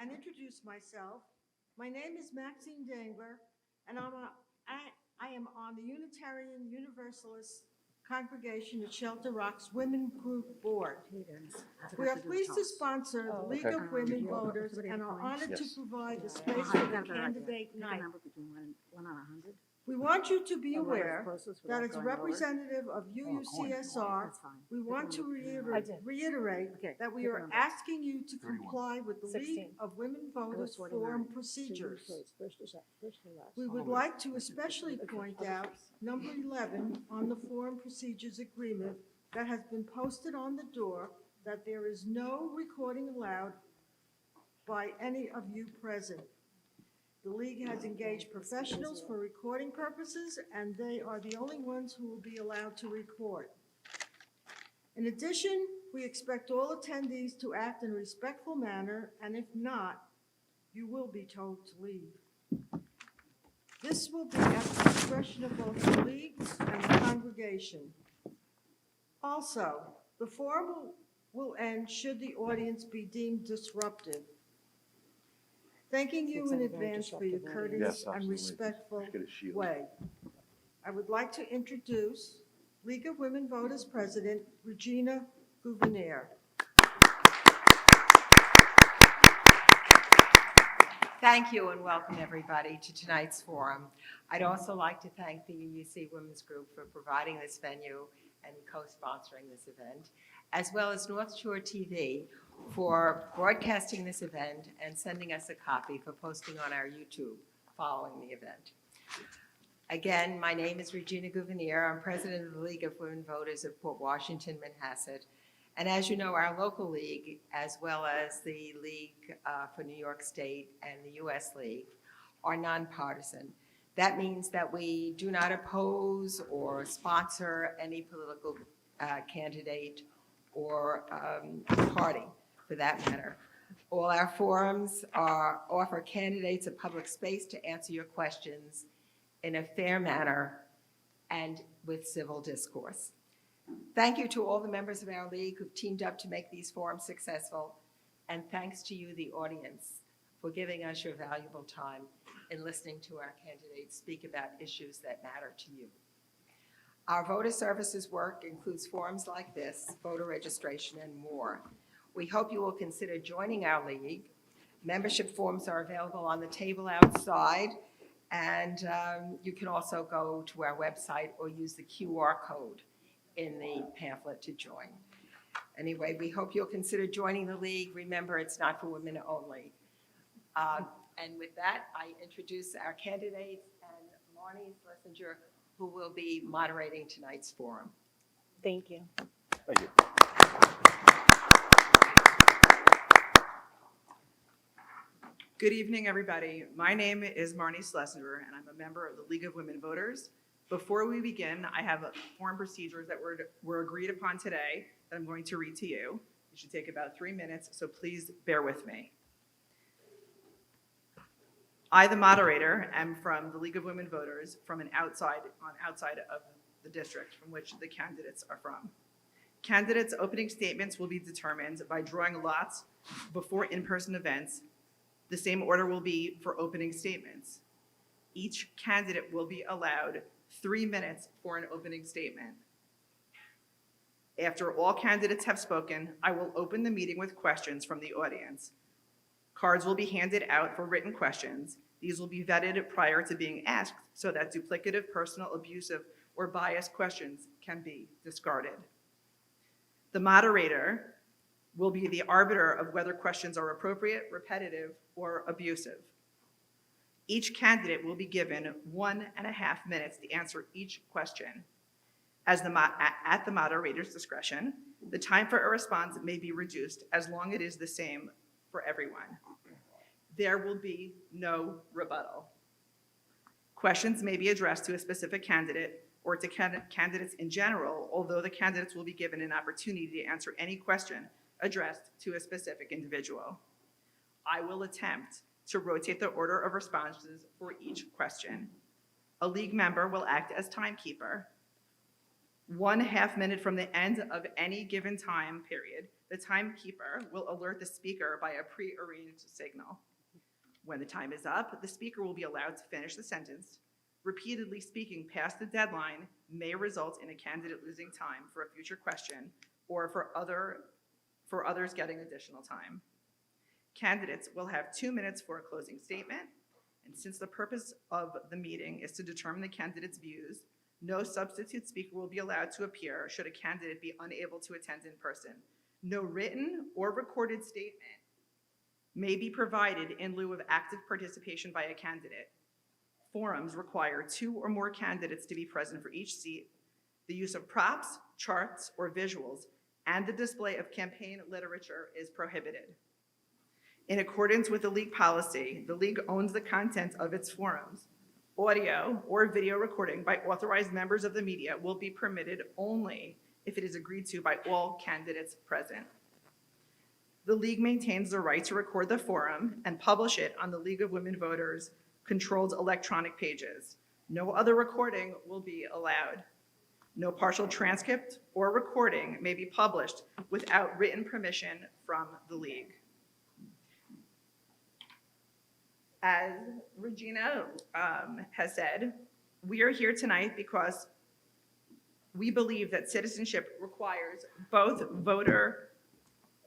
and introduce myself. My name is Maxine Dangler, and I am on the Unitarian Universalist Congregation at Shelter Rock's Women Group Board. We are pleased to sponsor the League Okay. of Women Voters and are honored to Yes. provide the space for the candidate night. One on 100. We want you to be Oh, right, aware closest that without as a going over. representative of UUCSR, That's fine. we want to reiterate Okay, that we pick a are number. asking you to 31. comply with the League 16. of Women Voters 49. Forum So you procedures. say it's first or last? We would like to especially point out number 11 on the Forum Procedures Agreement that has been posted on the door, that there is no recording allowed by any of you present. The League has engaged professionals for recording purposes, and they are the only ones who will be allowed to record. In addition, we expect all attendees to act in a respectful manner, and if not, you will be told to leave. This will be at the discretion of both the League and the congregation. Also, the forum will end should the audience be deemed disruptive. Thanking you in advance for your courteous Yes, and absolutely. respectful Let's get a shield. way. I would like to introduce League of Women Voters President Regina Gouverneur. Thank you and welcome everybody to tonight's forum. I'd also like to thank the UUC Women's Group for providing this venue and co-sponsoring this event, as well as North Shore TV for broadcasting this event and sending us a copy for posting on our YouTube following the event. Again, my name is Regina Gouverneur. I'm president of the League of Women Voters of Port Washington, Manhasset. And as you know, our local league, as well as the League for New York State and the US League, are nonpartisan. That means that we do not oppose or sponsor any political candidate or party, for that matter. All our forums offer candidates a public space to answer your questions in a fair manner and with civil discourse. Thank you to all the members of our league who've teamed up to make these forums successful, and thanks to you, the audience, for giving us your valuable time in listening to our candidates speak about issues that matter to you. Our voter services work includes forums like this, voter registration, and more. We hope you will consider joining our league. Membership forms are available on the table outside, and you can also go to our website or use the QR code in the pamphlet to join. Anyway, we hope you'll consider joining the league. Remember, it's not for women only. And with that, I introduce our candidates and Marnie Schlesinger, who will be moderating tonight's forum. Thank you. Thank you. Good evening, everybody. My name is Marnie Schlesinger, and I'm a member of the League of Women Voters. Before we begin, I have forum procedures that were agreed upon today that I'm going to read to you. It should take about 3 minutes, so please bear with me. I, the moderator, am from the League of Women Voters from outside of the district from which the candidates are from. Candidates' opening statements will be determined by drawing lots before in-person events. The same order will be for opening statements. Each candidate will be allowed 3 minutes for an opening statement. After all candidates have spoken, I will open the meeting with questions from the audience. Cards will be handed out for written questions. These will be vetted prior to being asked so that duplicative, personal, abusive, or biased questions can be discarded. The moderator will be the arbiter of whether questions are appropriate, repetitive, or abusive. Each candidate will be given 1.5 minutes to answer each question. At the moderator's discretion, the time for a response may be reduced as long as it is the same for everyone. There will be no rebuttal. Questions may be addressed to a specific candidate or to candidates in general, although the candidates will be given an opportunity to answer any question addressed to a specific individual. I will attempt to rotate the order of responses for each question. A league member will act as timekeeper. 1/2 minute from the end of any given time period, The timekeeper will alert the speaker by a pre-arranged signal. When the time is up, the speaker will be allowed to finish the sentence. Repeatedly speaking past the deadline may result in a candidate losing time for a future question or for others getting additional time. Candidates will have 2 minutes for a closing statement, and since the purpose of the meeting is to determine the candidate's views, no substitute speaker will be allowed to appear should a candidate be unable to attend in person. No written or recorded statement may be provided in lieu of active participation by a candidate. Forums require 2 or more candidates to be present for each seat. The use of props, charts, or visuals, and the display of campaign literature is prohibited. In accordance with the league policy, the league owns the content of its forums. Audio or video recording by authorized members of the media will be permitted only if it is agreed to by all candidates present. The league maintains the right to record the forum and publish it on the League of Women Voters controlled electronic pages. No other recording will be allowed. No partial transcript or recording may be published without written permission from the league. As Regina has said, we are here tonight because we believe that citizenship requires both voter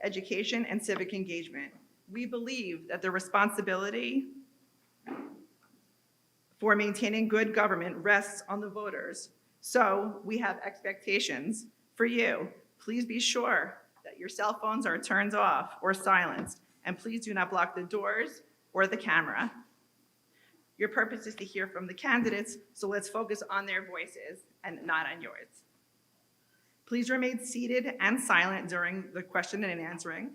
education and civic engagement. We believe that the responsibility for maintaining good government rests on the voters. So we have expectations for you. Please be sure that your cell phones are turned off or silenced, and please do not block the doors or the camera. Your purpose is to hear from the candidates, so let's focus on their voices and not on yours. Please remain seated and silent during the question and answering,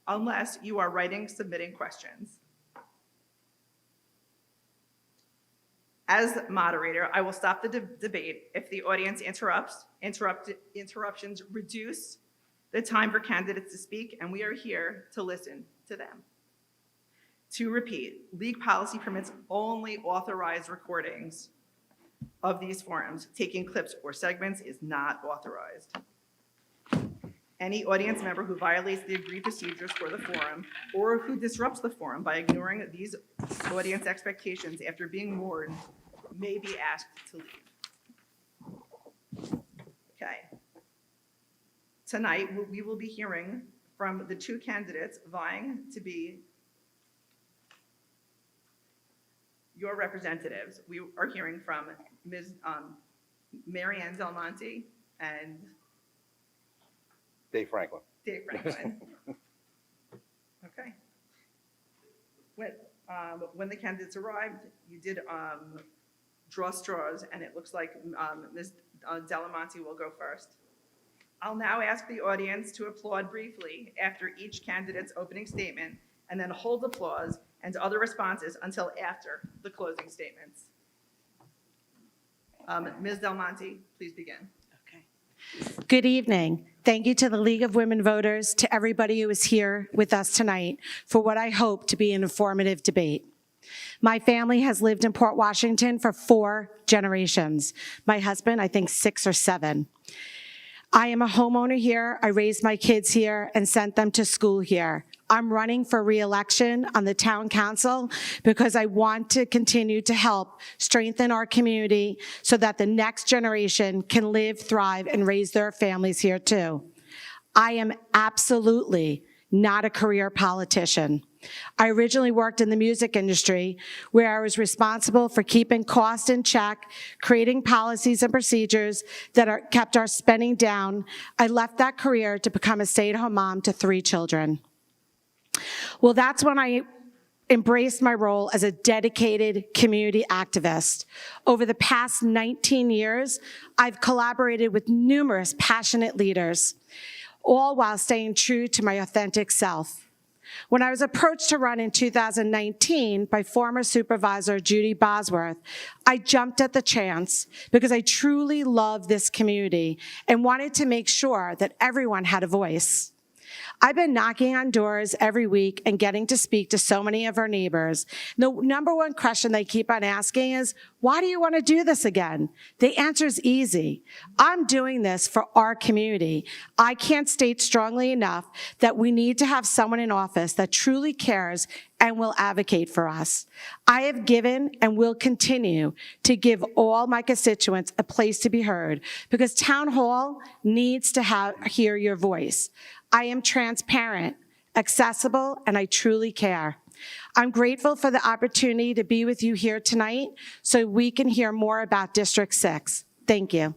unless you are submitting questions. As moderator, I will stop the debate if the audience interruptions reduce the time for candidates to speak, and we are here to listen to them. To repeat, league policy permits only authorized recordings of these forums. Taking clips or segments is not authorized. Any audience member who violates the agreed procedures for the forum or who disrupts the forum by ignoring these audience expectations after being warned may be asked to leave. Okay. Tonight, we will be hearing from the 2 candidates vying to be your representatives. We are hearing from Ms. Mariann Dalimonte and Dave Franklin. Dave Franklin. Okay. When the candidates arrived, you did draw straws, and it looks like Ms. Dalimonte will go first. I'll now ask the audience to applaud briefly after each candidate's opening statement, and then hold applause and other responses until after the closing statements. Ms. Dalimonte, please begin. Good evening. Thank you to the League of Women Voters, to everybody who is here with us tonight for what I hope to be an informative debate. My family has lived in Port Washington for 4 generations. My husband, I think 6 or 7. I am a homeowner here. I raised my kids here and sent them to school here. I'm running for re-election on the town council because I want to continue to help strengthen our community so that the next generation can live, thrive, and raise their families here too. I am absolutely not a career politician. I originally worked in the music industry where I was responsible for keeping costs in check, creating policies and procedures that kept our spending down. I left that career to become a stay-at-home mom to 3 children. Well, that's when I embraced my role as a dedicated community activist. Over the past 19 years, I've collaborated with numerous passionate leaders, all while staying true to my authentic self. When I was approached to run in 2019 by former Supervisor Judy Bosworth, I jumped at the chance because I truly love this community and wanted to make sure that everyone had a voice. I've been knocking on doors every week and getting to speak to so many of our neighbors. The number one question they keep on asking is, why do you want to do this again? The answer is easy. I'm doing this for our community. I can't state strongly enough that we need to have someone in office that truly cares and will advocate for us. I have given and will continue to give all my constituents a place to be heard because Town Hall needs to hear your voice. I am transparent, accessible, and I truly care. I'm grateful for the opportunity to be with you here tonight so we can hear more about District 6. Thank you.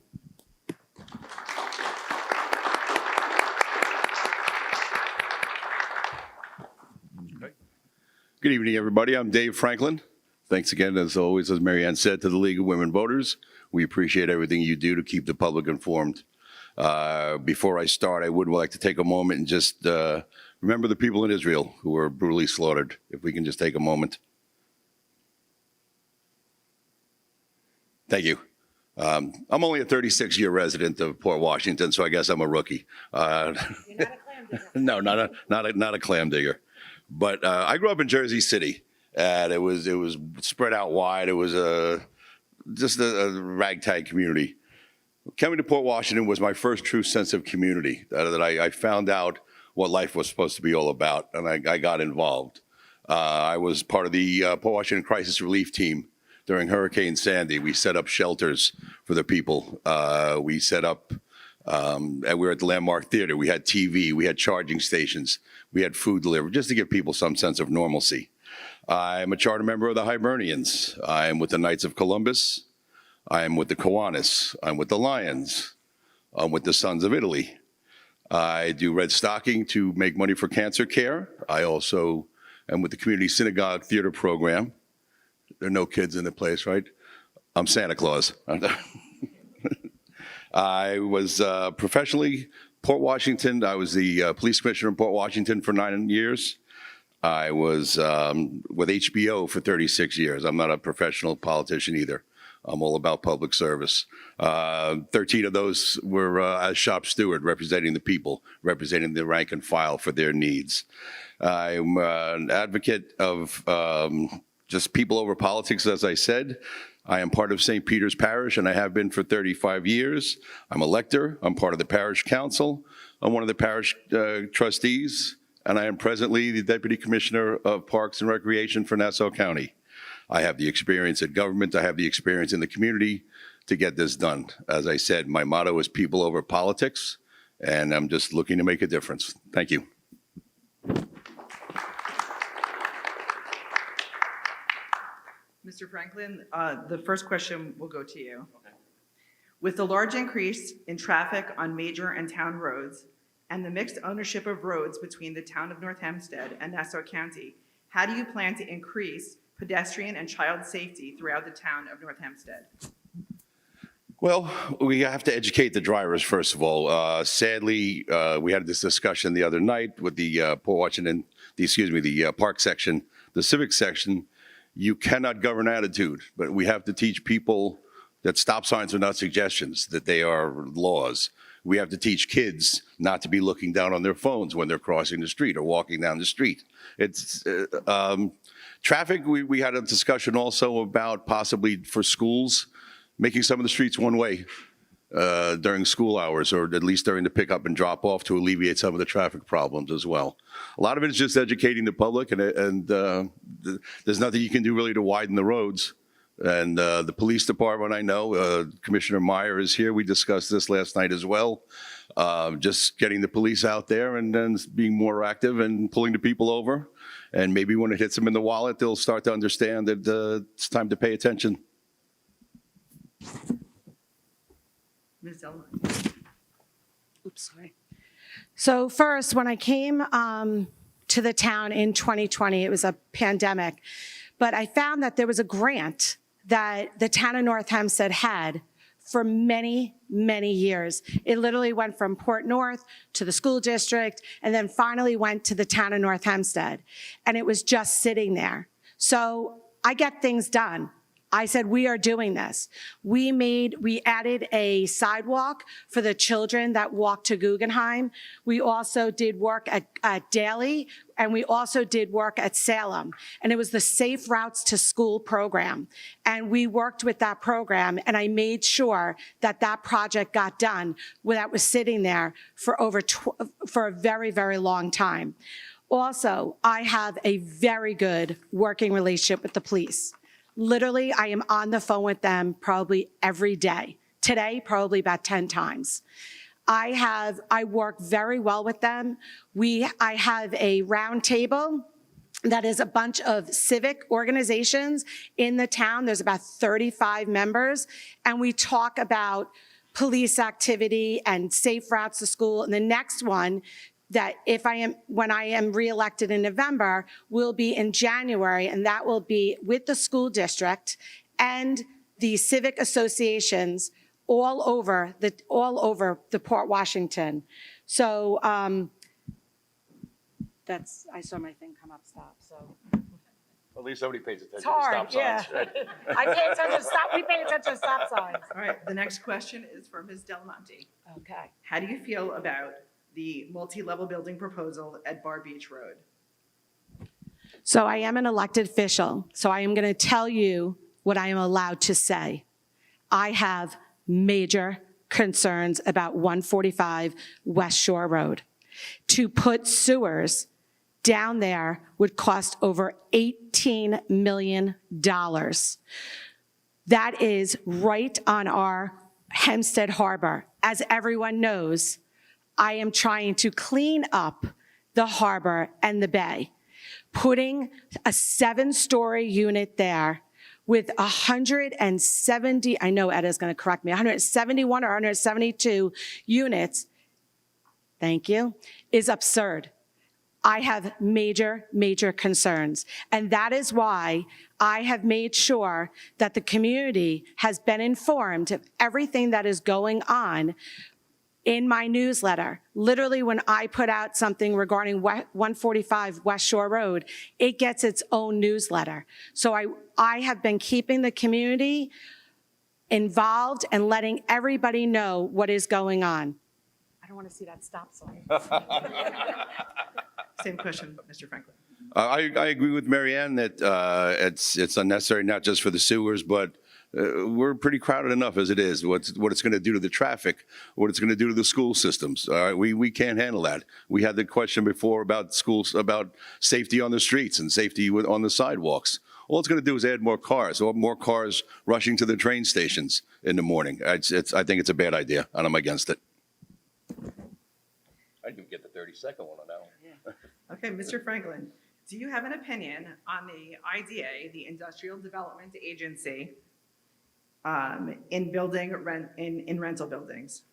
Good evening, everybody. I'm Dave Franklin. Thanks again, as always, as Mariann said, to the League of Women Voters. We appreciate everything you do to keep the public informed. Before I start, I would like to take a moment and just remember the people in Israel who were brutally slaughtered. If we can just take a moment. Thank you. I'm only a 36-year resident of Port Washington, so I guess I'm a rookie. You're not a clam digger. No, not a clam digger. But I grew up in Jersey City, and it was spread out wide. It was just a ragtag community. Coming to Port Washington was my first true sense of community, that I found out what life was supposed to be all about, and I got involved. I was part of the Port Washington Crisis Relief Team during Hurricane Sandy. We set up shelters for the people. We set up, and we were at the Landmark Theater. We had TV, we had charging stations, we had food delivered, just to give people some sense of normalcy. I'm a charter member of the Hibernians. I'm with the Knights of Columbus. I'm with the Kiwanis. I'm with the Lions. I'm with the Sons of Italy. I do red stocking to make money for cancer care. I also am with the Community Synagogue Theater Program. There are no kids in the place, right? I'm Santa Claus. I was professionally Port Washington. I was the police commissioner in Port Washington for 9 years. I was with HBO for 36 years. I'm not a professional politician either. I'm all about public service. 13 of those were as shop steward, representing the people, representing the rank and file for their needs. I'm an advocate of just people over politics, as I said. I am part of St. Peter's Parish, and I have been for 35 years. I'm a lector. I'm part of the parish council. I'm one of the parish trustees, and I am presently the Deputy Commissioner of Parks and Recreation for Nassau County. I have the experience in government. I have the experience in the community to get this done. As I said, my motto is people over politics, and I'm just looking to make a difference. Thank you. Mr. Franklin, the first question will go to you. Okay. With the large increase in traffic on major and town roads and the mixed ownership of roads between the town of North Hempstead and Nassau County, how do you plan to increase pedestrian and child safety throughout the town of North Hempstead? Well, we have to educate the drivers, first of all. Sadly, we had this discussion the other night with the Port Washington, the park section, the civic section. You cannot govern attitude, but we have to teach people that stop signs are not suggestions, that they are laws. We have to teach kids not to be looking down on their phones when they're crossing the street or walking down the street. It's traffic. We had a discussion also about possibly for schools, making some of the streets one way during school hours, or at least during the pickup and drop off, to alleviate some of the traffic problems as well. A lot of it is just educating the public, and there's nothing you can do really to widen the roads. And the police department, I know, Commissioner Meyer is here. We discussed this last night as well. Just getting the police out there and then being more active and pulling the people over. And maybe when it hits them in the wallet, they'll start to understand that it's time to pay attention. Ms. Dalimonte. Oops, sorry. So first, when I came to the town in 2020, it was a pandemic, but I found that there was a grant that the town of North Hempstead had for many, many years. It literally went from Port North to the school district, and then finally went to the town of North Hempstead. And it was just sitting there. So I get things done. I said, we are doing this. We added a sidewalk for the children that walk to Guggenheim. We also did work at Daly, and we also did work at Salem. And it was the Safe Routes to School program. And we worked with that program, and I made sure that that project got done that was sitting there for for a very, very long time. Also, I have a very good working relationship with the police. Literally, I am on the phone with them probably every day. Today, probably about 10 times. I work very well with them. I have a round table that is a bunch of civic organizations in the town. There's about 35 members, and we talk about police activity and safe routes to school. And the next one that when I am reelected in November, will be in January, and that will be with the school district and the civic associations all over the Port Washington. So I saw my thing come up, stop, so. At least somebody pays attention It's to hard, stop yeah. signs. Right? We pay attention to stop signs. All right, the next question is for Ms. Dalimonte. Okay. How do you feel about the multi-level building proposal at Bar Beach Road? So I am an elected official, so I am going to tell you what I am allowed to say. I have major concerns about 145 West Shore Road. To put sewers down there would cost over $18 million. That is right on our Hempstead Harbor. As everyone knows, I am trying to clean up the harbor and the bay. Putting a 7-story unit there with 170, I know Edda's going to correct me, 171 or 172 units, thank you, is absurd. I have major, major concerns. And that is why I have made sure that the community has been informed of everything that is going on in my newsletter. Literally, when I put out something regarding 145 West Shore Road, it gets its own newsletter. So I have been keeping the community involved and letting everybody know what is going on. I don't want to see that stop sign. Same question, Mr. Franklin. I agree with Mariann that it's unnecessary, not just for the sewers, but we're pretty crowded enough as it is. What it's going to do to the traffic, what it's going to do to the school systems. We can't handle that. We had the question before about schools, about safety on the streets and safety on the sidewalks. All it's going to do is add more cars, or more cars rushing to the train stations in the morning. I think it's a bad idea, and I'm against it. I didn't get the 30-second one on that one. Okay, Mr. Franklin, do you have an opinion on the IDA, the Industrial Development Agency, in rental buildings?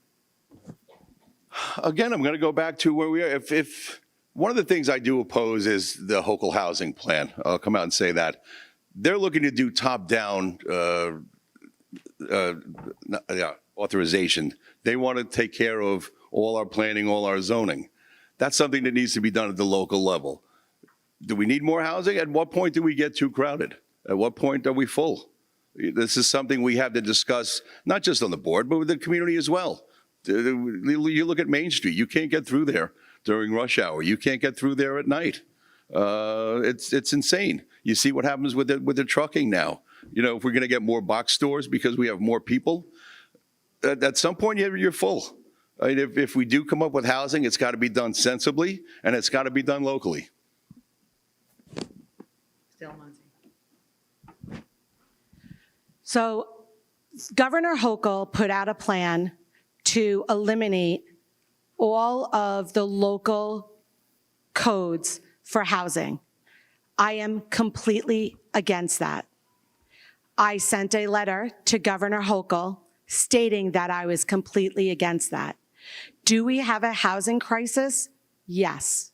Again, I'm going to go back to where we are. If one of the things I do oppose is the Hochul housing plan. I'll come out and say that. They're looking to do top-down authorization. They want to take care of all our planning, all our zoning. That's something that needs to be done at the local level. Do we need more housing? At what point do we get too crowded? At what point are we full? This is something we have to discuss, not just on the board, but with the community as well. You look at Main Street, you can't get through there during rush hour. You can't get through there at night. It's insane. You see what happens with the trucking now. You know, if we're gonna get more box stores because we have more people, at some point you're full. I mean, if we do come up with housing, it's got to be done sensibly, and it's got to be done locally. Dalimonte. So Governor Hochul put out a plan to eliminate all of the local codes for housing. I am completely against that. I sent a letter to Governor Hochul stating that I was completely against that. Do we have a housing crisis? Yes.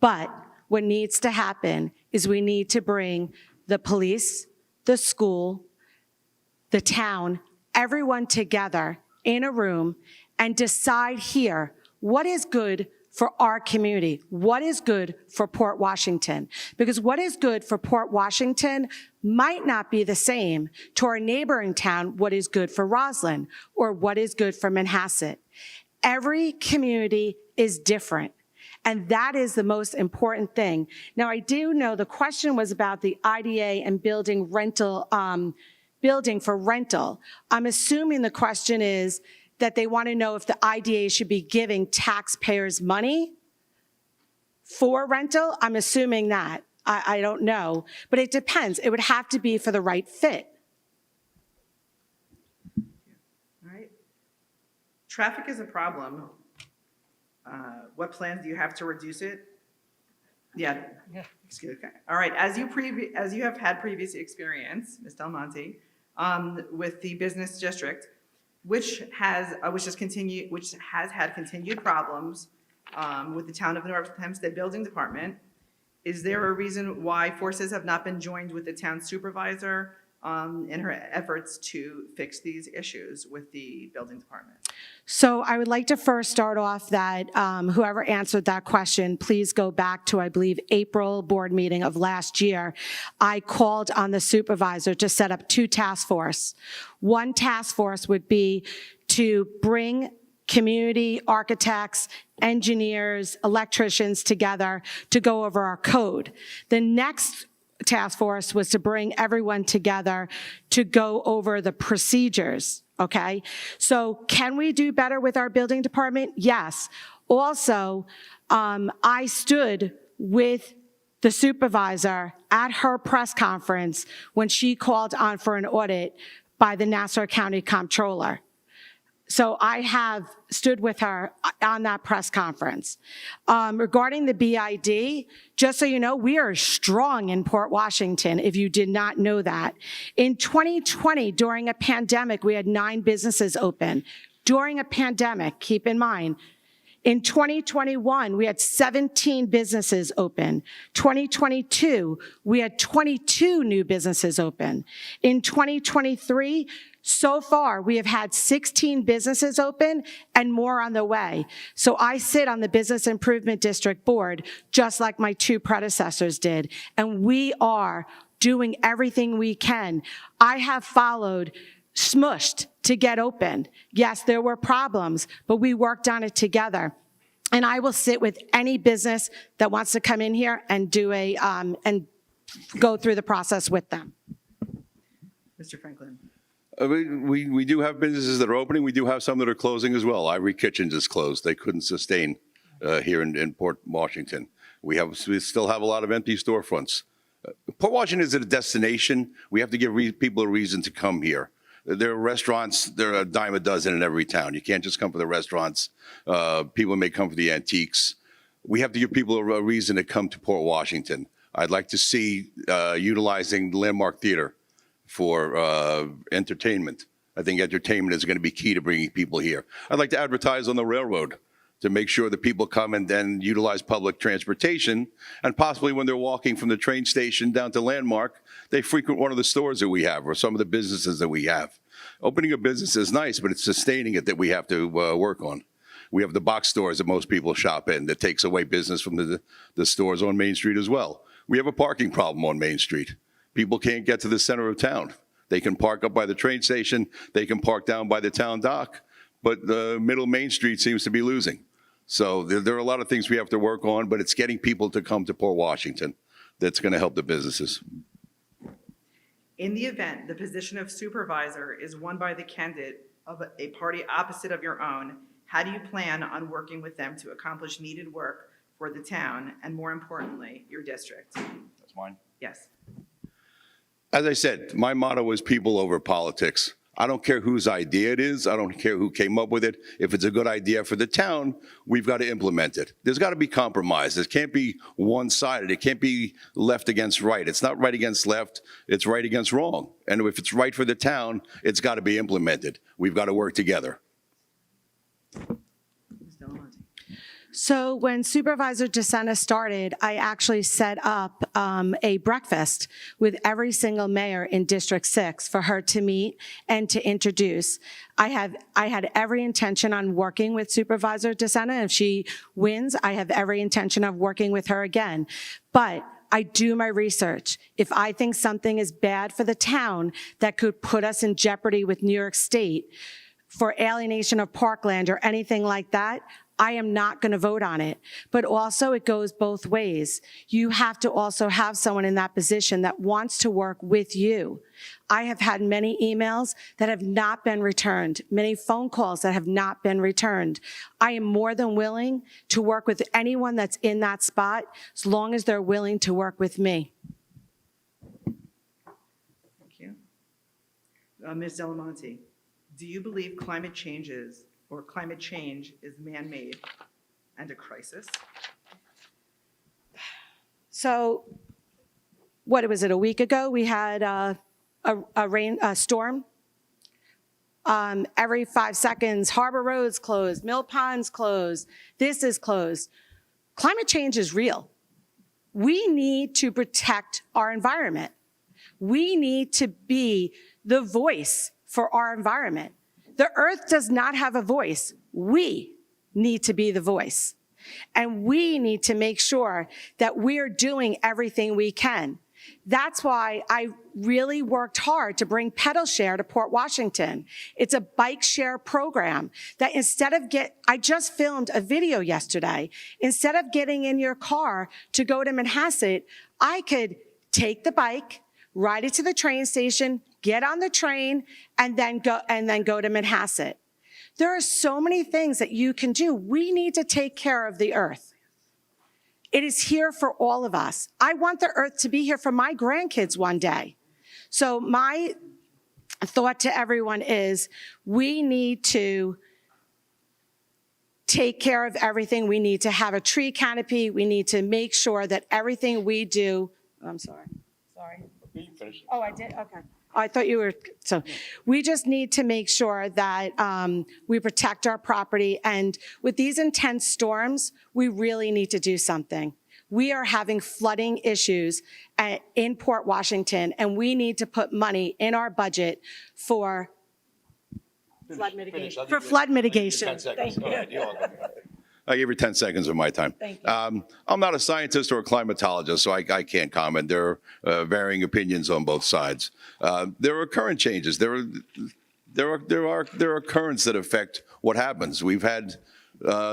But what needs to happen is we need to bring the police, the school, the town, everyone together in a room and decide here what is good for our community? What is good for Port Washington? Because what is good for Port Washington might not be the same to our neighboring town, what is good for Roslyn, or what is good for Manhasset. Every community is different. And that is the most important thing. Now, I do know the question was about the IDA and building for rental. I'm assuming the question is that they want to know if the IDA should be giving taxpayers money for rental. I'm assuming that. I don't know, but it depends. It would have to be for the right fit. All right. Traffic is a problem. What plans do you have to reduce it? Yeah. Excuse me. All right. As you have had previous experience, Ms. Dalimonte, with the business district, which has had continued problems with the town of North Hempstead Building Department. Is there a reason why forces have not been joined with the town supervisor in her efforts to fix these issues with the building department? So I would like to first start off that whoever answered that question, please go back to, I believe, April board meeting of last year. I called on the supervisor to set up 2 task force. One task force would be to bring community architects, engineers, electricians together to go over our code. The next task force was to bring everyone together to go over the procedures, okay? So can we do better with our building department? Yes. Also, I stood with the supervisor at her press conference when she called on for an audit by the Nassau County Comptroller. So I have stood with her on that press conference. Regarding the BID, just so you know, we are strong in Port Washington, if you did not know that. In 2020, during a pandemic, we had 9 businesses open. During a pandemic, keep in mind, in 2021, we had 17 businesses open. 2022, we had 22 new businesses open. In 2023, so far, we have had 16 businesses open and more on the way. So I sit on the Business Improvement District Board, just like my 2 predecessors did, and we are doing everything we can. I have followed smushed to get open. Yes, there were problems, but we worked on it together. And I will sit with any business that wants to come in here and do and go through the process with them. Mr. Franklin. We do have businesses that are opening. We do have some that are closing as well. Ivory Kitchens is closed. They couldn't sustain here in Port Washington. We still have a lot of empty storefronts. Port Washington is a destination. We have to give people a reason to come here. There are restaurants, there are a dime a dozen in every town. You can't just come for the restaurants. People may come for the antiques. We have to give people a reason to come to Port Washington. I'd like to see utilizing the Landmark Theater for entertainment. I think entertainment is going to be key to bringing people here. I'd like to advertise on the railroad to make sure that people come and then utilize public transportation, and possibly when they're walking from the train station down to Landmark, they frequent one of the stores that we have or some of the businesses that we have. Opening a business is nice, but it's sustaining it that we have to work on. We have the box stores that most people shop in that takes away business from the stores on Main Street as well. We have a parking problem on Main Street. People can't get to the center of town. They can park up by the train station, they can park down by the town dock, but the middle Main Street seems to be losing. So there are a lot of things we have to work on, but it's getting people to come to Port Washington that's going to help the businesses. In the event the position of supervisor is won by the candidate of a party opposite of your own, how do you plan on working with them to accomplish needed work for the town and, more importantly, your district? That's mine. Yes. As I said, my motto is people over politics. I don't care whose idea it is. I don't care who came up with it. If it's a good idea for the town, we've got to implement it. There's got to be compromise. It can't be one-sided. It can't be left against right. It's not right against left. It's right against wrong. And if it's right for the town, it's got to be implemented. We've got to work together. Ms. Dalimonte. So when Supervisor DeSena started, I actually set up a breakfast with every single mayor in District 6 for her to meet and to introduce. I had every intention on working with Supervisor DeSena. If she wins, I have every intention of working with her again. But I do my research. If I think something is bad for the town that could put us in jeopardy with New York State for alienation of parkland or anything like that, I am not going to vote on it. But also it goes both ways. You have to also have someone in that position that wants to work with you. I have had many emails that have not been returned, many phone calls that have not been returned. I am more than willing to work with anyone that's in that spot as long as they're willing to work with me. Thank you. Ms. Dalimonte, do you believe climate change is man-made and a crisis? So, what was it, a week ago? We had a storm. Every 5 seconds, Harbor Road's closed, Mill Pond's closed, this is closed. Climate change is real. We need to protect our environment. We need to be the voice for our environment. The earth does not have a voice. We need to be the voice. And we need to make sure that we're doing everything we can. That's why I really worked hard to bring Pedal Share to Port Washington. It's a bike share program that I just filmed a video yesterday. Instead of getting in your car to go to Manhasset, I could take the bike, ride it to the train station, get on the train, and then go to Manhasset. There are so many things that you can do. We need to take care of the earth. It is here for all of us. I want the earth to be here for my grandkids one day. So my thought to everyone is we need to take care of everything. We need to have a tree canopy. We need to make sure that everything we do, I'm sorry. Oh, I did? Okay. I thought you were, so we just need to make sure that we protect our property. And with these intense storms, we really need to do something. We are having flooding issues in Port Washington, and we need to put money in our budget for flood mitigation. For flood mitigation. Thank you. I gave her 10 seconds of my time. Thank you. I'm not a scientist or a climatologist, so I can't comment. There are varying opinions on both sides. There are current changes. There are currents that affect what happens. We've had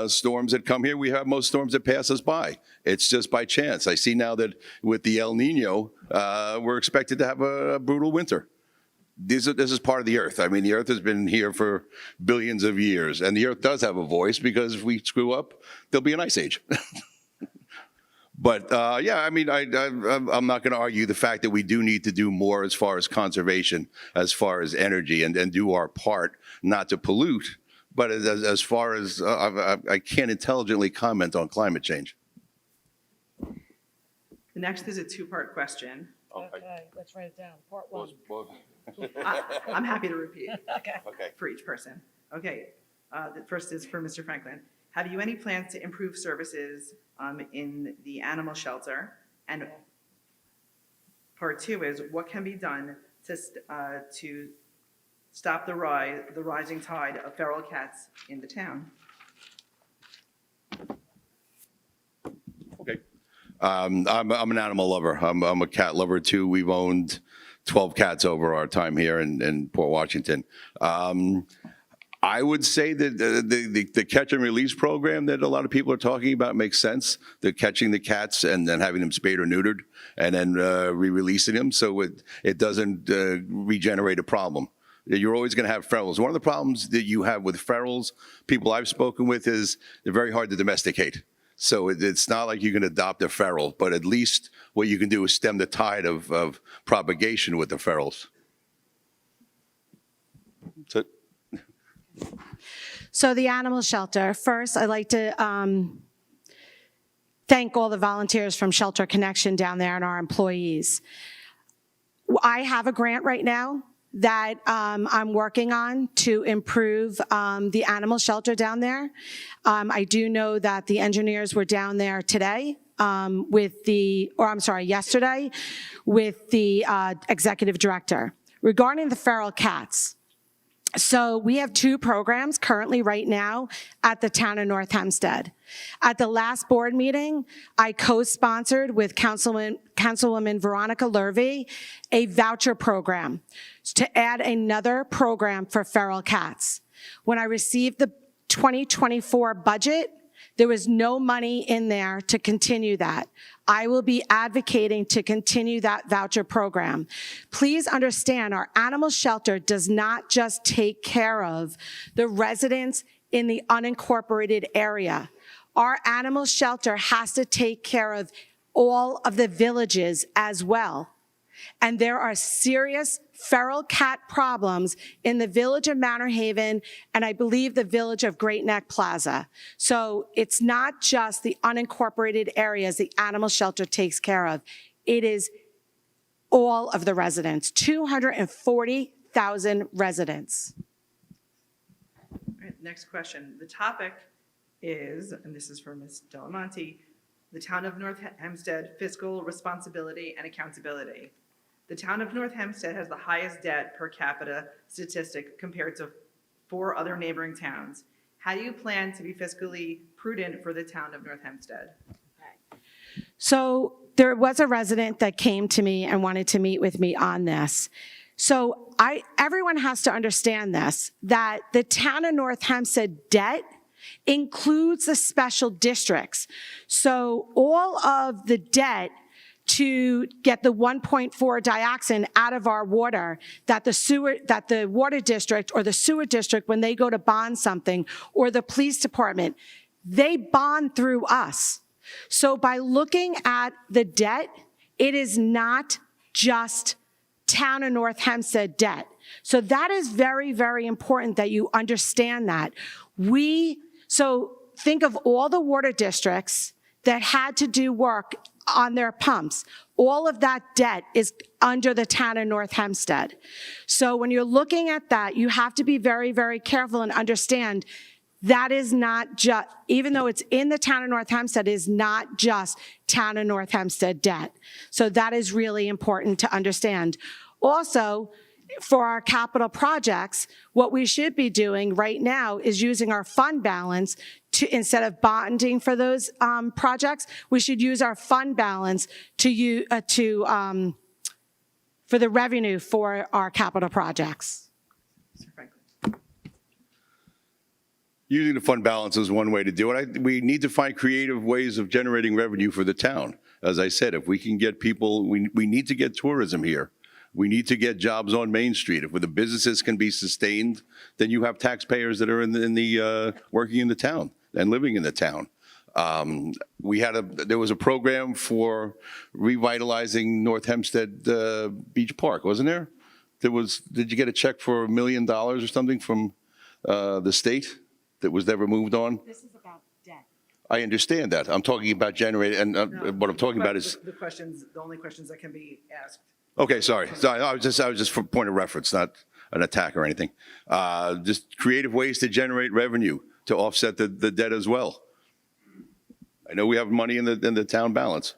storms that come here. We have most storms that pass us by. It's just by chance. I see now that with the El Nino, we're expected to have a brutal winter. This is part of the earth. I mean, the earth has been here for billions of years, and the earth does have a voice because if we screw up, there'll be an ice age. But yeah, I mean, I'm not going to argue the fact that we do need to do more as far as conservation, as far as energy, and do our part not to pollute. But as far as I can't intelligently comment on climate change. The next is a two-part question. Okay, let's write it down. Part one. I'm happy to repeat Okay. for each person. Okay, the first is for Mr. Franklin. Have you any plans to improve services in the animal shelter? And part two is what can be done to stop the rising tide of feral cats in the town? Okay. I'm an animal lover. I'm a cat lover too. We've owned 12 cats over our time here in Port Washington. I would say that the catch and release program that a lot of people are talking about makes sense. The catching the cats and then having them spayed or neutered and then re-releasing them so it doesn't regenerate a problem. You're always going to have ferals. One of the problems that you have with ferals, people I've spoken with, is they're very hard to domesticate. So it's not like you can adopt a feral, but at least what you can do is stem the tide of propagation with the ferals. So, So the animal shelter, first I'd like to thank all the volunteers from Shelter Connection down there and our employees. I have a grant right now that I'm working on to improve the animal shelter down there. I do know that the engineers were down there today yesterday with the executive director regarding the feral cats. So we have 2 programs currently right now at the town of North Hempstead. At the last board meeting, I co-sponsored with Councilwoman Veronica Lurvy a voucher program to add another program for feral cats. When I received the 2024 budget, there was no money in there to continue that. I will be advocating to continue that voucher program. Please understand, our animal shelter does not just take care of the residents in the unincorporated area. Our animal shelter has to take care of all of the villages as well. And there are serious feral cat problems in the village of Manor Haven and I believe the village of Great Neck Plaza. So it's not just the unincorporated areas the animal shelter takes care of. It is all of the residents, 240,000 residents. All right, next question. The topic is, and this is for Ms. Dalimonte, the town of North Hempstead fiscal responsibility and accountability. The town of North Hempstead has the highest debt per capita statistic compared to 4 other neighboring towns. How do you plan to be fiscally prudent for the town of North Hempstead? So there was a resident that came to me and wanted to meet with me on this. So everyone has to understand this, that the town of North Hempstead debt includes the special districts. So all of the debt to get the 1.4 dioxin out of our water, that the water district or the sewer district, when they go to bond something, or the police department, they bond through us. So by looking at the debt, it is not just town of North Hempstead debt. So that is very, very important that you understand that. So think of all the water districts that had to do work on their pumps. All of that debt is under the town of North Hempstead. So when you're looking at that, you have to be very, very careful and understand that is not just, even though it's in the town of North Hempstead, is not just town of North Hempstead debt. So that is really important to understand. Also, for our capital projects, what we should be doing right now is using our fund balance to, instead of bonding for those projects, we should use our fund balance for the revenue for our capital projects. Mr. Franklin. Using the fund balance is one way to do it. We need to find creative ways of generating revenue for the town. As I said, if we can get people, we need to get tourism here. We need to get jobs on Main Street. If the businesses can be sustained, then you have taxpayers that are working in the town and living in the town. There was a program for revitalizing North Hempstead Beach Park, wasn't there? Did you get a check for $1 million or something from the state that was never moved on? This is about debt. I understand that. I'm talking about generating, and what I'm talking about is. The only questions that can be asked. Okay, sorry. I was just for point of reference, not an attack or anything. Just creative ways to generate revenue to offset the debt as well. I know we have money in the town balance.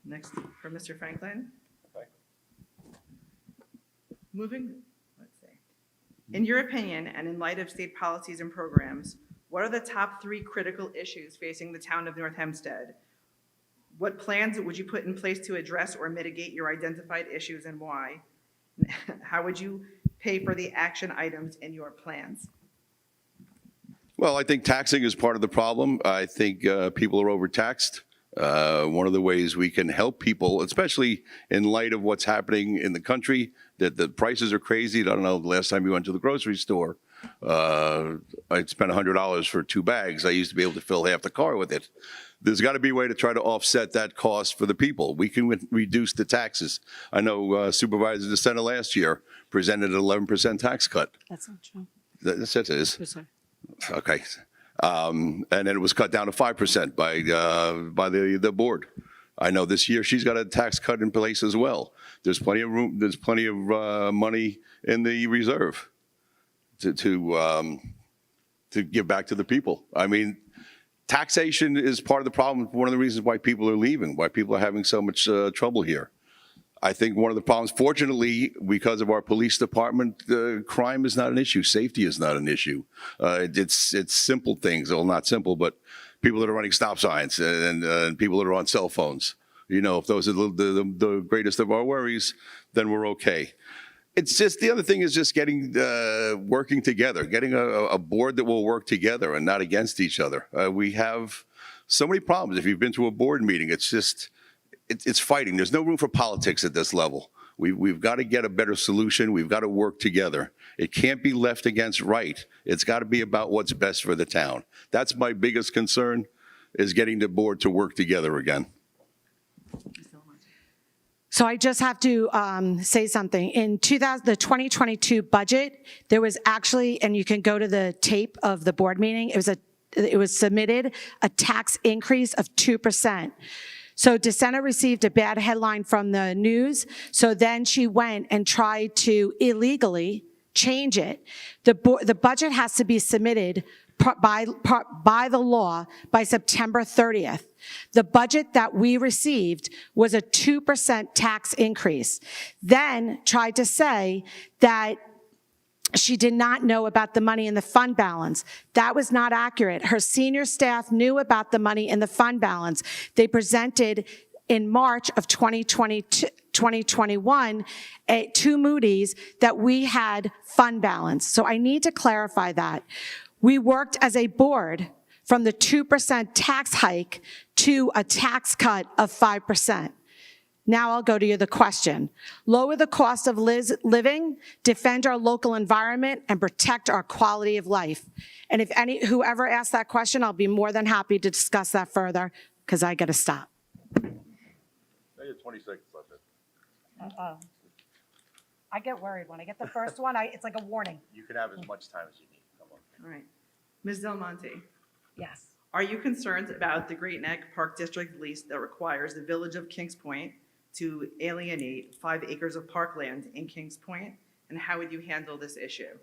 Next, for Mr. Franklin. Okay. Let's see. In your opinion, and in light of state policies and programs, what are the top 3 critical issues facing the town of North Hempstead? What plans would you put in place to address or mitigate your identified issues and why? How would you pay for the action items in your plans? Well, I think taxing is part of the problem. I think people are overtaxed. One of the ways we can help people, especially in light of what's happening in the country, that the prices are crazy. I don't know, the last time you went to the grocery store, I spent $100 for 2 bags. I used to be able to fill half the car with it. There's got to be a way to try to offset that cost for the people. We can reduce the taxes. I know Supervisor DeSena last year presented an 11% tax cut. That's not true. Yes, it is. Yes, sir. Okay. And then it was cut down to 5% by the board. I know this year she's got a tax cut in place as well. There's plenty of room, there's plenty of money in the reserve to give back to the people. I mean, taxation is part of the problem, one of the reasons why people are leaving, why people are having so much trouble here. I think one of the problems, fortunately, because of our police department, crime is not an issue. Safety is not an issue. It's simple things. Well, not simple, but people that are running stop signs and people that are on cell phones. You know, if those are the greatest of our worries, then we're okay. It's just, the other thing is just getting, working together, getting a board that will work together and not against each other. We have so many problems. If you've been to a board meeting, it's just, it's fighting. There's no room for politics at this level. We've got to get a better solution. We've got to work together. It can't be left against right. It's got to be about what's best for the town. That's my biggest concern, is getting the board to work together again. So I just have to say something. In the 2022 budget, there was actually, and you can go to the tape of the board meeting, it was submitted a tax increase of 2%. So DeSena received a bad headline from the news, so then she went and tried to illegally change it. The budget has to be submitted by the law by September 30th. The budget that we received was a 2% tax increase. Then tried to say that she did not know about the money in the fund balance. That was not accurate. Her senior staff knew about the money in the fund balance. They presented in March of 2021 to Moody's that we had fund balance. So I need to clarify that. We worked as a board from the 2% tax hike to a tax cut of 5%. Now I'll go to the question. Lower the cost of living, defend our local environment, and protect our quality of life. And if whoever asked that question, I'll be more than happy to discuss that further, because I got to stop. 20 seconds left. I get worried when I get the first one. It's like a warning. You can have as much time as you need. Come on. All right. Ms. Dalimonte, Yes. are you concerned about the Great Neck Park District lease that requires the Village of Kings Point to alienate 5 acres of parkland in Kings Point? And how would you handle this issue?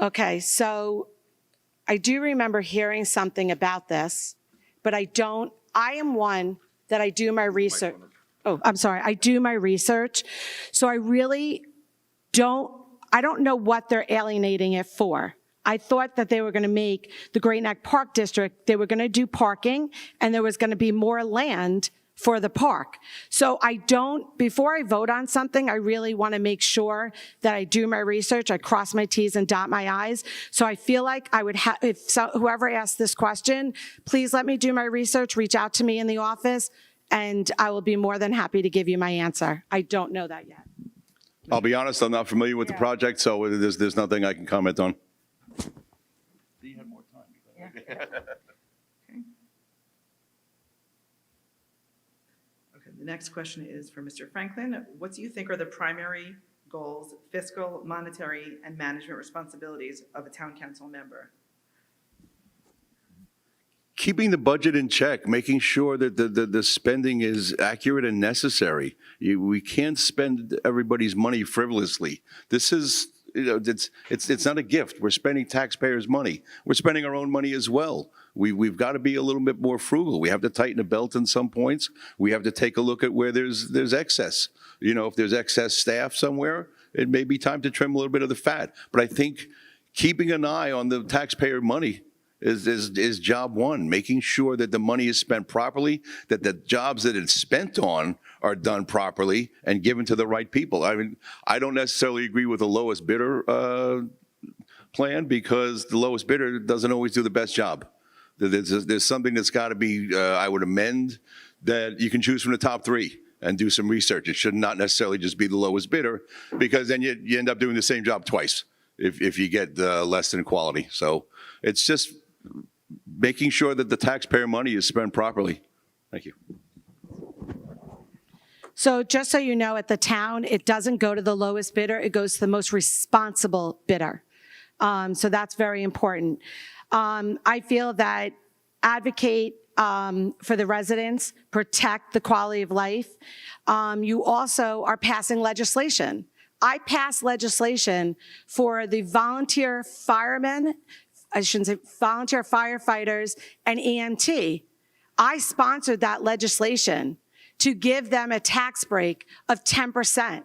Okay, so I do remember hearing something about this, but I am one that I do my research. Oh, I'm sorry. I do my research. So I really I don't know what they're alienating it for. I thought that they were going to make the Great Neck Park District, they were going to do parking, and there was going to be more land for the park. So before I vote on something, I really want to make sure that I do my research, I cross my T's and dot my I's. So I feel like I would have, whoever asked this question, please let me do my research, reach out to me in the office, and I will be more than happy to give you my answer. I don't know that yet. I'll be honest, I'm not familiar with the project, so there's nothing I can comment on. You had more time. Okay, the next question is for Mr. Franklin. What do you think are the primary goals, fiscal, monetary, and management responsibilities of a town council member? Keeping the budget in check, making sure that the spending is accurate and necessary. We can't spend everybody's money frivolously. This is, it's not a gift. We're spending taxpayers' money. We're spending our own money as well. We've got to be a little bit more frugal. We have to tighten the belt in some points. We have to take a look at where there's excess. You know, if there's excess staff somewhere, it may be time to trim a little bit of the fat. But I think keeping an eye on the taxpayer money is job one, making sure that the money is spent properly, that the jobs that it's spent on are done properly and given to the right people. I mean, I don't necessarily agree with the lowest bidder plan, because the lowest bidder doesn't always do the best job. There's something that's got to be, I would amend, that you can choose from the top 3 and do some research. It should not necessarily just be the lowest bidder, because then you end up doing the same job twice if you get less than quality. So it's just making sure that the taxpayer money is spent properly. Thank you. So just so you know, at the town, it doesn't go to the lowest bidder, it goes to the most responsible bidder. So that's very important. I feel that advocate for the residents, protect the quality of life. You also are passing legislation. I passed legislation for the volunteer firemen, I shouldn't say volunteer firefighters and EMT. I sponsored that legislation to give them a tax break of 10%.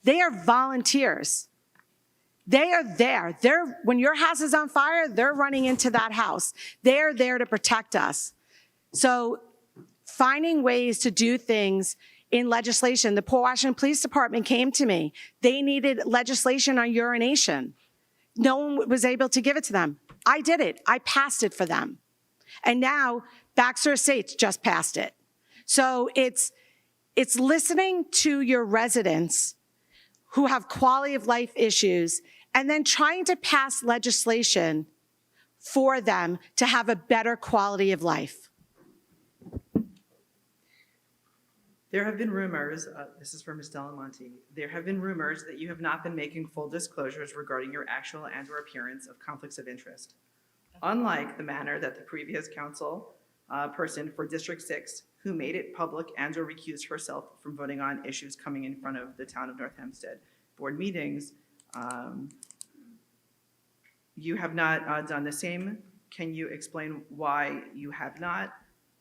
They are volunteers. They are there. When your house is on fire, they're running into that house. They are there to protect us. So finding ways to do things in legislation. The Port Washington Police Department came to me. They needed legislation on urination. No one was able to give it to them. I did it. I passed it for them. And now Baxter Estates just passed it. So it's listening to your residents who have quality of life issues and then trying to pass legislation for them to have a better quality of life. There have been rumors, this is for Ms. Dalimonte, there have been rumors that you have not been making full disclosures regarding your actual and/or appearance of conflicts of interest. Unlike the manner that the previous council person for District 6, who made it public and/or recused herself from voting on issues coming in front of the town of North Hempstead board meetings, you have not done the same. Can you explain why you have not?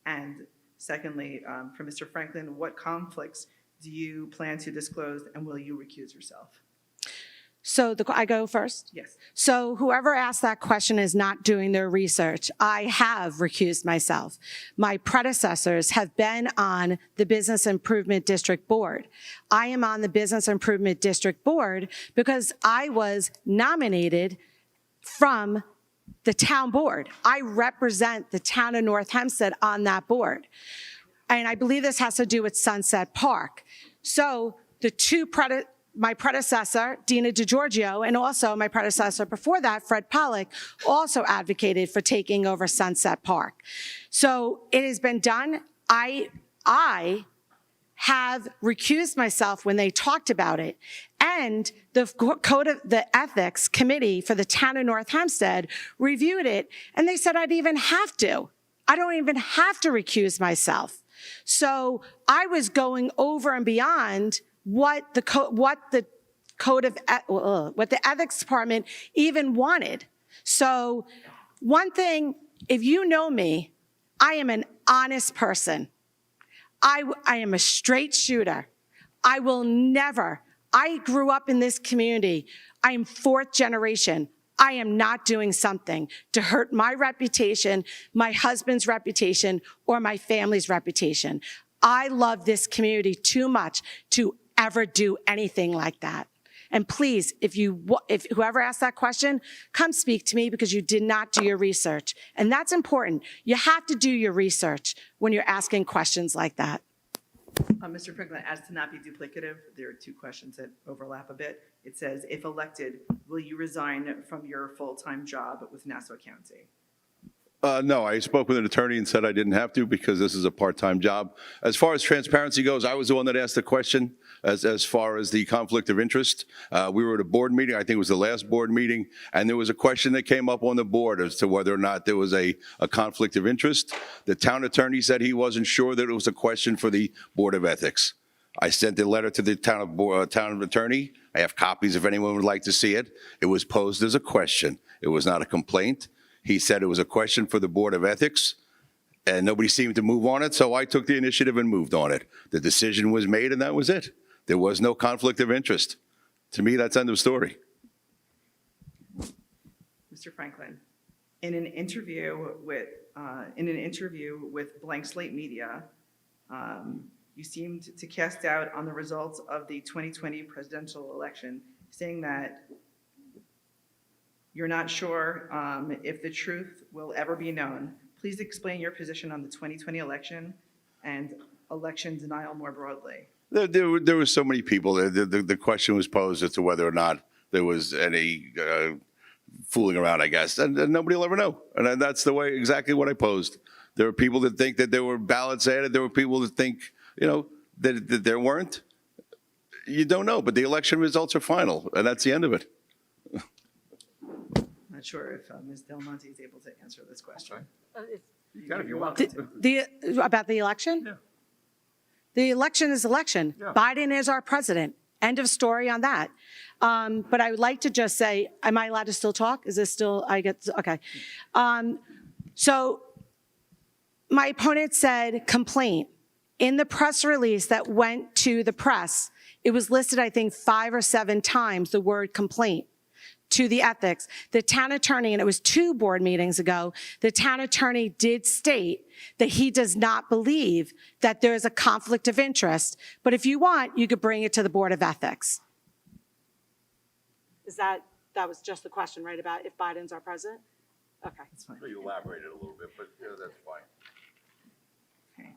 And secondly, for Mr. Franklin, what conflicts do you plan to disclose and will you recuse yourself? So I go first? Yes. So whoever asked that question is not doing their research. I have recused myself. My predecessors have been on the Business Improvement District Board. I am on the Business Improvement District Board because I was nominated from the town board. I represent the town of North Hempstead on that board. And I believe this has to do with Sunset Park. So my predecessor, Dina DiGiorgio, and also my predecessor before that, Fred Pollack, also advocated for taking over Sunset Park. So it has been done. I have recused myself when they talked about it. And the Code of the Ethics Committee for the town of North Hempstead reviewed it, and they said I'd even have to. I don't even have to recuse myself. So I was going over and beyond what the Ethics Department even wanted. So one thing, if you know me, I am an honest person. I am a straight shooter. I will never. I grew up in this community. I am fourth generation. I am not doing something to hurt my reputation, my husband's reputation, or my family's reputation. I love this community too much to ever do anything like that. And please, if whoever asked that question, come speak to me because you did not do your research. And that's important. You have to do your research when you're asking questions like that. Mr. Franklin, as to not be duplicative, there are two questions that overlap a bit. It says, if elected, will you resign from your full-time job with Nassau County? No, I spoke with an attorney and said I didn't have to because this is a part-time job. As far as transparency goes, I was the one that asked the question as far as the conflict of interest. We were at a board meeting, I think it was the last board meeting, and there was a question that came up on the board as to whether or not there was a conflict of interest. The town attorney said he wasn't sure that it was a question for the Board of Ethics. I sent a letter to the town attorney. I have copies if anyone would like to see it. It was posed as a question. It was not a complaint. He said it was a question for the Board of Ethics, and nobody seemed to move on it, so I took the initiative and moved on it. The decision was made, and that was it. There was no conflict of interest. To me, that's end of story. Mr. Franklin, in an interview with Blank Slate Media, you seemed to cast doubt on the results of the 2020 presidential election, saying that you're not sure if the truth will ever be known. Please explain your position on the 2020 election and election denial more broadly. There were so many people. The question was posed as to whether or not there was any fooling around, I guess, and nobody will ever know. And that's the way, exactly what I posed. There were people that think that there were ballots added. There were people that think, that there weren't. You don't know, but the election results are final, and that's the end of it. Not sure if Ms. Dalimonte is able to answer this question. You can if you want to. About the election? Yeah. The election is election. Yeah. Biden is our president. End of story on that. But I would like to just say, am I allowed to still talk? Is this still, okay. So my opponent said complaint. In the press release that went to the press, it was listed, I think, 5 or 7 times, the word complaint to the ethics. The town attorney, and it was 2 board meetings ago, the town attorney did state that he does not believe that there is a conflict of interest. But if you want, you could bring it to the Board of Ethics. That was just the question, right, about if Biden's our president? Okay. That's fine. You elaborated a little bit, but that's fine. Okay.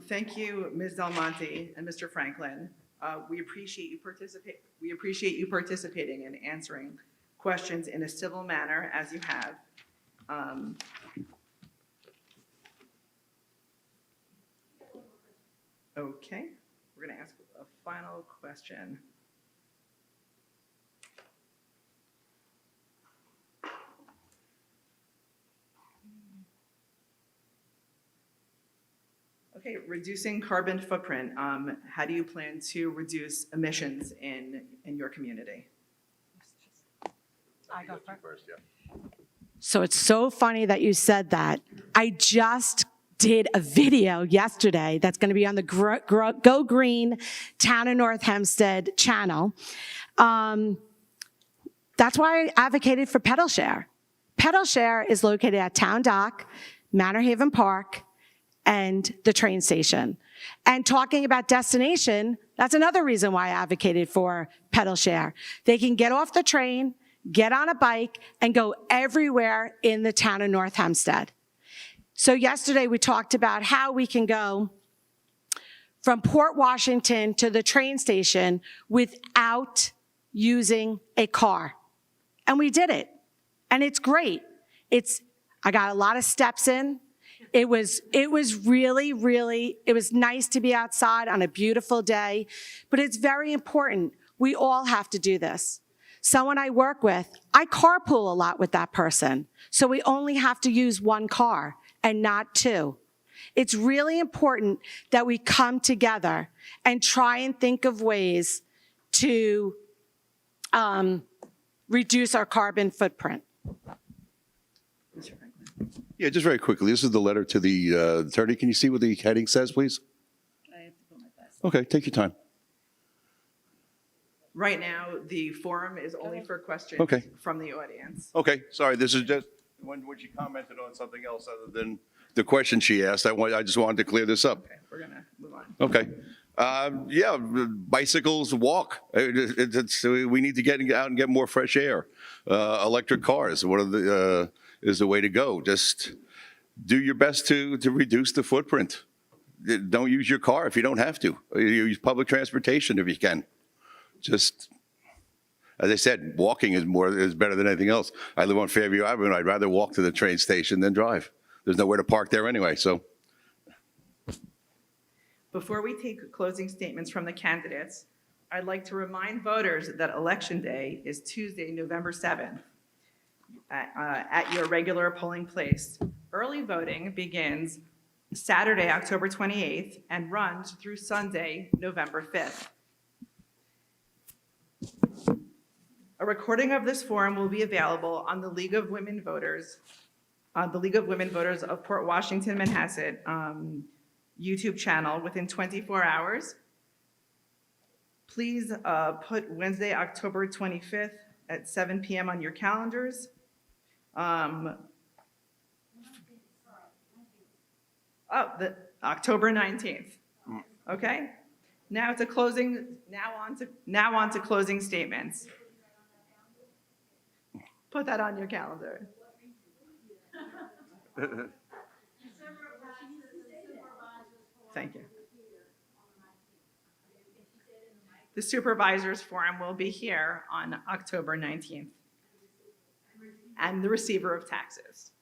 Thank you, Ms. Dalimonte and Mr. Franklin. We appreciate you participating and answering questions in a civil manner as you have. Okay, we're going to ask a final question. Okay, reducing carbon footprint. How do you plan to reduce emissions in your community? I go first, yeah. So it's so funny that you said that. I just did a video yesterday that's going to be on the Go Green Town of North Hempstead channel. That's why I advocated for pedal share. Pedal share is located at Town Dock, Manor Haven Park, and the train station. And talking about destination, that's another reason why I advocated for pedal share. They can get off the train, get on a bike, and go everywhere in the town of North Hempstead. So yesterday we talked about how we can go from Port Washington to the train station without using a car. And we did it. And it's great. I got a lot of steps in. It was really, really, it was nice to be outside on a beautiful day, but it's very important. We all have to do this. Someone I work with, I carpool a lot with that person, so we only have to use 1 car and not 2. It's really important that we come together and try and think of ways to reduce our carbon footprint. Mr. Franklin. Yeah, just very quickly, this is the letter to the attorney. Can you see what the heading says, please? I have to put my glasses. Okay, take your time. Right now, the forum is only for questions Okay. from the audience. Okay, sorry, this is just, when she commented on something else other than the question she asked, I just wanted to clear this up. Okay, we're gonna move on. Okay. Yeah, bicycles, walk. We need to get out and get more fresh air. Electric cars, is the way to go. Just do your best to reduce the footprint. Don't use your car if you don't have to. Use public transportation if you can. Just, as I said, walking is better than anything else. I live on Fairview Avenue. I'd rather walk to the train station than drive. There's nowhere to park there anyway, so. Before we take closing statements from the candidates, I'd like to remind voters that Election Day is Tuesday, November 7th, at your regular polling place. Early voting begins Saturday, October 28th, and runs through Sunday, November 5th. A recording of this forum will be available on the League of Women Voters of Port Washington, Manhasset YouTube channel within 24 hours. Please put Wednesday, October 25th at 7 p.m. on your calendars. October 19th. Okay. Now on to closing statements. Put that on your calendar. Thank you. The supervisors forum will be here on October 19th. And the receiver of taxes.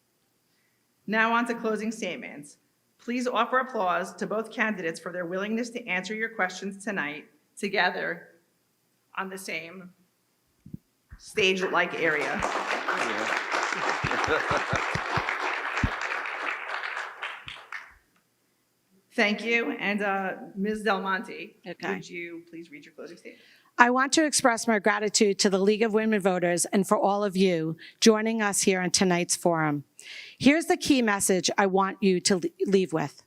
Now on to closing statements. Please offer applause to both candidates for their willingness to answer your questions tonight together on the same stage-like area. Thank you. And Ms. Dalimonte, Okay. would you please read your closing statement? I want to express my gratitude to the League of Women Voters and for all of you joining us here on tonight's forum. Here's the key message I want you to leave with.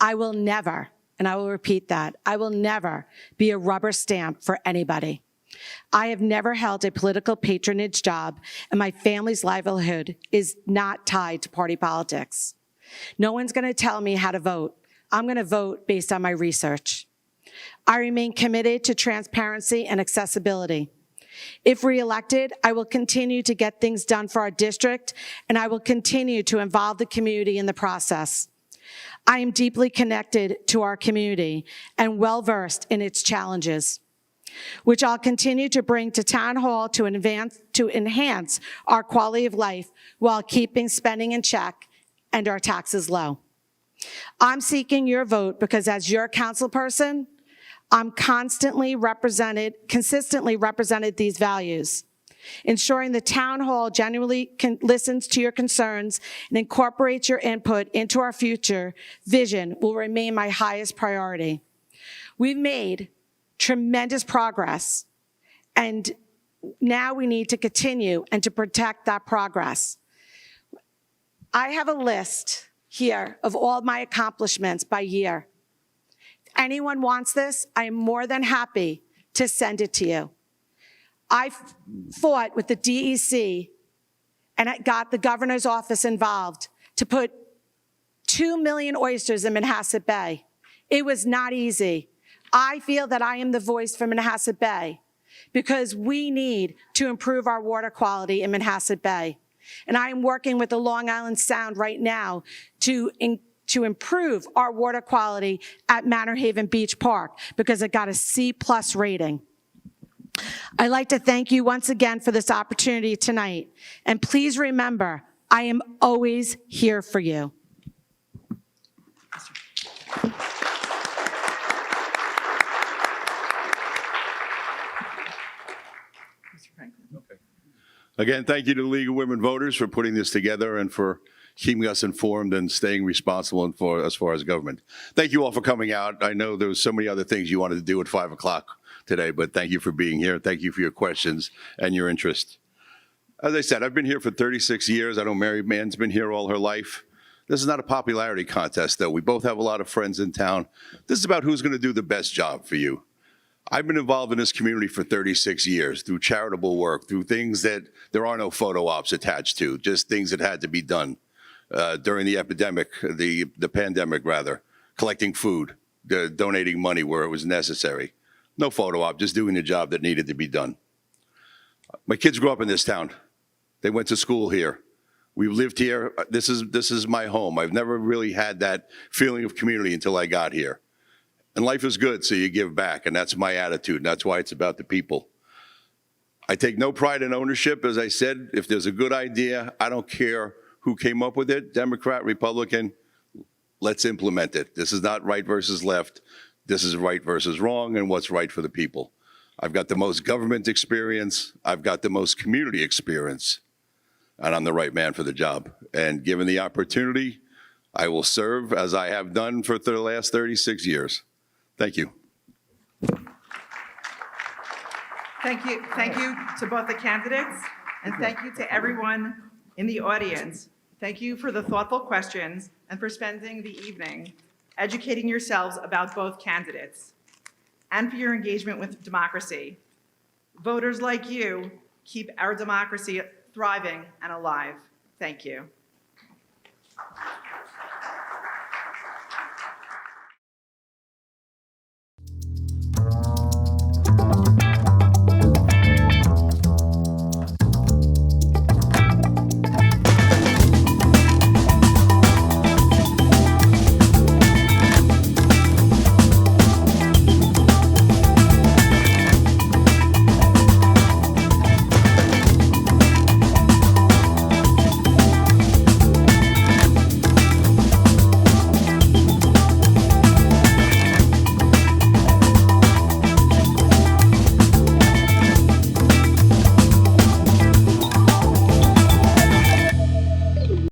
I will never, and I will repeat that, I will never be a rubber stamp for anybody. I have never held a political patronage job, and my family's livelihood is not tied to party politics. No one's going to tell me how to vote. I'm going to vote based on my research. I remain committed to transparency and accessibility. If reelected, I will continue to get things done for our district, and I will continue to involve the community in the process. I am deeply connected to our community and well-versed in its challenges, which I'll continue to bring to Town Hall to enhance our quality of life while keeping spending in check and our taxes low. I'm seeking your vote because as your council person, I'm consistently represented these values. Ensuring the Town Hall genuinely listens to your concerns and incorporates your input into our future vision will remain my highest priority. We've made tremendous progress, and now we need to continue and to protect that progress. I have a list here of all my accomplishments by year. If anyone wants this, I am more than happy to send it to you. I fought with the DEC and I got the governor's office involved to put 2 million oysters in Manhasset Bay. It was not easy. I feel that I am the voice for Manhasset Bay because we need to improve our water quality in Manhasset Bay. And I am working with the Long Island Sound right now to improve our water quality at Manor Haven Beach Park because it got a C+ rating. I'd like to thank you once again for this opportunity tonight. And please remember, I am always here for you. Mr. Franklin. Again, thank you to the League of Women Voters for putting this together and for keeping us informed and staying responsible as far as government. Thank you all for coming out. I know there was so many other things you wanted to do at 5 o'clock today, but thank you for being here. Thank you for your questions and your interest. As I said, I've been here for 36 years. I know Mariann's been here all her life. This is not a popularity contest, though. We both have a lot of friends in town. This is about who's going to do the best job for you. I've been involved in this community for 36 years through charitable work, through things that there are no photo ops attached to, just things that had to be done during the epidemic, the pandemic rather, collecting food, donating money where it was necessary. No photo op, just doing the job that needed to be done. My kids grew up in this town. They went to school here. We've lived here. This is my home. I've never really had that feeling of community until I got here. And life is good, so you give back, and that's my attitude, and that's why it's about the people. I take no pride in ownership, as I said. If there's a good idea, I don't care who came up with it, Democrat, Republican, let's implement it. This is not right versus left. This is right versus wrong and what's right for the people. I've got the most government experience. I've got the most community experience, and I'm the right man for the job. And given the opportunity, I will serve as I have done for the last 36 years. Thank you. Thank you to both the candidates, and thank you to everyone in the audience. Thank you for the thoughtful questions and for spending the evening educating yourselves about both candidates and for your engagement with democracy. Voters like you keep our democracy thriving and alive. Thank you.